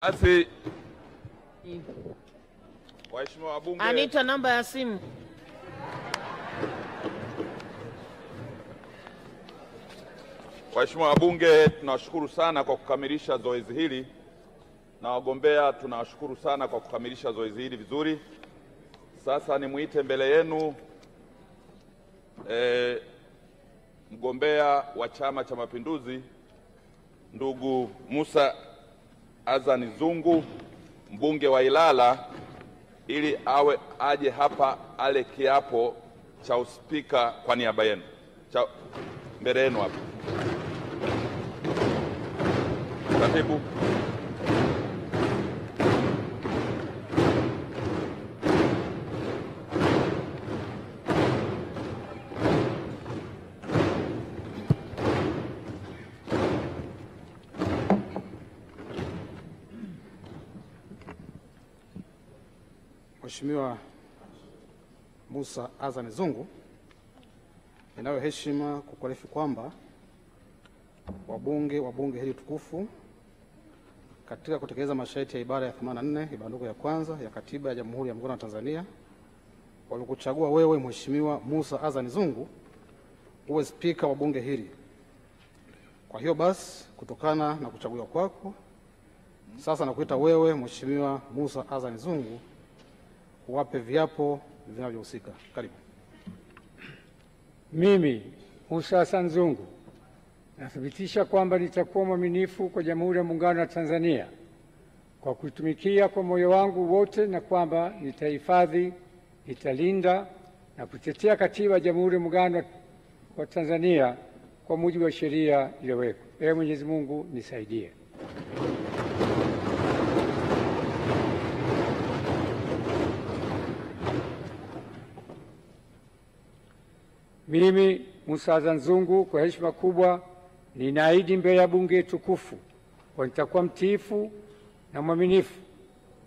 Basi waheshimiwa wabunge, Anita namba ya simu. waheshimiwa wabunge, tunawashukuru sana kwa kukamilisha zoezi hili, na wagombea tunawashukuru sana kwa kukamilisha zoezi hili vizuri. Sasa nimuite mbele yenu mgombea wa Chama cha Mapinduzi ndugu Musa Azan Zungu, mbunge wa Ilala, ili aje hapa ale kiapo cha uspika kwa niaba yenu. Mbele yenu hapa. Katibu. Mheshimiwa Musa Azan Zungu, ninayo heshima kukuarifu kwamba wabunge wa bunge hili tukufu katika kutekeleza masharti ya ibara ya 84 ibanduko ya kwanza ya Katiba ya Jamhuri ya Muungano wa Tanzania wamekuchagua wewe Mheshimiwa Musa Azan Zungu uwe spika wa bunge hili. Kwa hiyo basi, kutokana na kuchaguliwa kwako, sasa nakuita wewe Mheshimiwa Musa Azan Zungu wape viapo vinavyohusika. Karibu. Mimi Musa Azan Zungu nathibitisha kwamba nitakuwa mwaminifu kwa Jamhuri ya Muungano wa Tanzania kwa kuitumikia kwa moyo wangu wote, na kwamba nitahifadhi, nitalinda na kutetea Katiba ya Jamhuri ya Muungano wa Tanzania kwa mujibu wa sheria iliyowekwa. Ee Mwenyezi Mungu nisaidie. Mimi Musa Azan Zungu kwa heshima kubwa ninaahidi mbele ya bunge tukufu kwa nitakuwa mtiifu na mwaminifu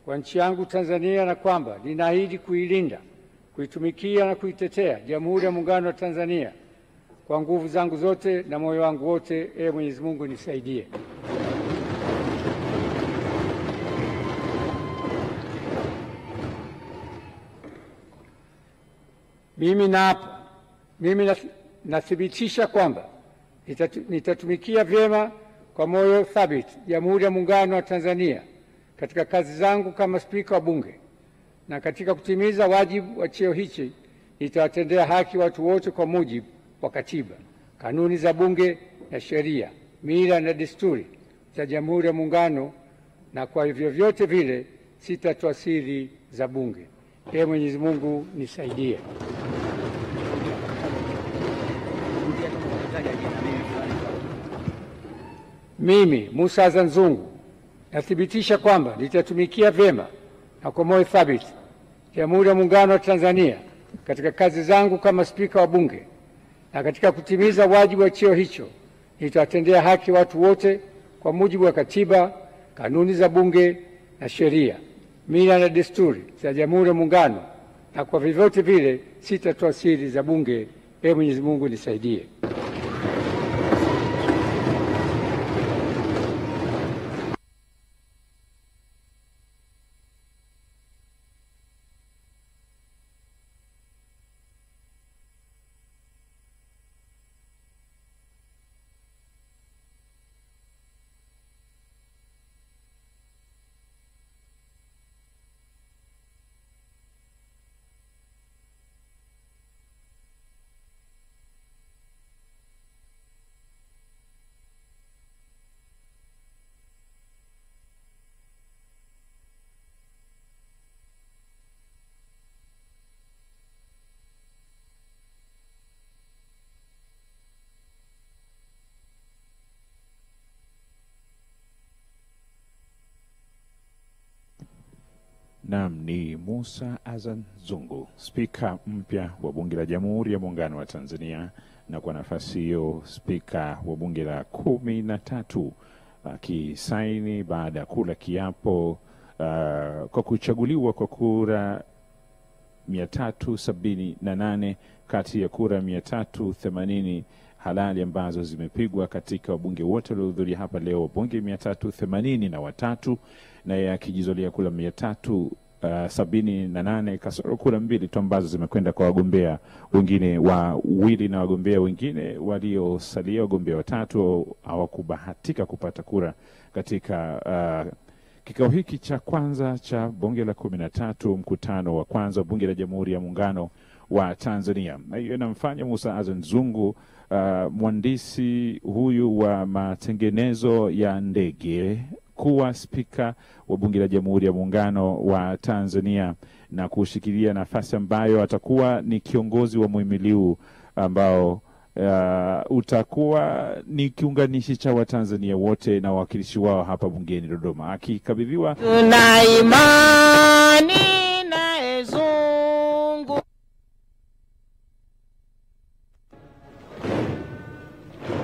kwa nchi yangu Tanzania, na kwamba ninaahidi kuilinda, kuitumikia na kuitetea Jamhuri ya Muungano wa Tanzania kwa nguvu zangu zote na moyo wangu wote. Ee Mwenyezi Mungu nisaidie. Mimi nathibitisha kwamba nitatumikia vyema kwa moyo thabiti Jamhuri ya Muungano wa Tanzania katika kazi zangu kama spika wa bunge, na katika kutimiza wajibu wa cheo hichi nitawatendea haki watu wote kwa mujibu wa Katiba, kanuni za bunge na sheria, mila na desturi za Jamhuri ya Muungano, na kwa hivyo vyote vile sitatoa siri za bunge. Ee Mwenyezi Mungu nisaidie. Mimi Musa Azan Zungu nathibitisha kwamba nitatumikia vyema na kwa moyo thabiti Jamhuri ya Muungano wa Tanzania katika kazi zangu kama spika wa bunge, na katika kutimiza wajibu wa cheo hicho nitawatendea haki watu wote kwa mujibu wa Katiba, kanuni za bunge na sheria, mila na desturi za Jamhuri ya Muungano, na kwa vyovyote vile sitatoa siri za bunge. Ee Mwenyezi Mungu nisaidie. Naam, ni Musa Azan Zungu, spika mpya wa Bunge la Jamhuri ya Muungano wa Tanzania, na kwa nafasi hiyo spika wa Bunge la 13 akisaini baada ya kula kiapo kwa kuchaguliwa kwa kura 378 kati ya kura 380 halali ambazo zimepigwa katika wabunge wote waliohudhuria hapa leo, wabunge 383 na yakijizolea kula 378 kasoro kula 2 tu ambazo zimekwenda kwa wagombea wengine wawili, na wagombea wengine waliosalia, wagombea watatu, hawakubahatika kupata kura katika kikao hiki cha kwanza cha bunge la 13, mkutano wa kwanza wa bunge la Jamhuri ya Muungano wa Tanzania. Na hiyo inamfanya Musa Azzan Zungu, mhandisi huyu wa matengenezo ya ndege, kuwa spika wa bunge la Jamhuri ya Muungano wa Tanzania na kushikilia nafasi ambayo atakuwa ni kiongozi wa muhimili ambao utakuwa ni kiunganishi cha Watanzania wote na wawakilishi wao hapa bungeni Dodoma, akikabidhiwa. Tuna imani na Zungu,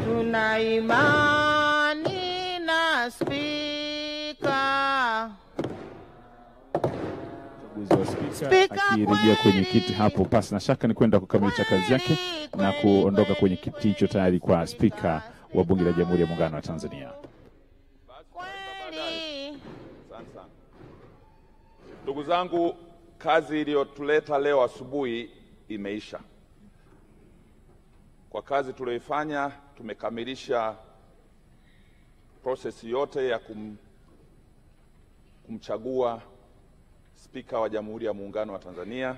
tuna imani na spika. Spika akirejea kwenye kiti hapo, pasi na shaka ni kwenda kukamilisha kazi yake na kuondoka kwenye kiti hicho tayari kwa spika wa bunge la Jamhuri ya Muungano wa Tanzania. Ndugu zangu, kazi iliyotuleta leo asubuhi imeisha. Kwa kazi tuliyoifanya, tumekamilisha process yote ya kumchagua spika wa Jamhuri ya Muungano wa Tanzania.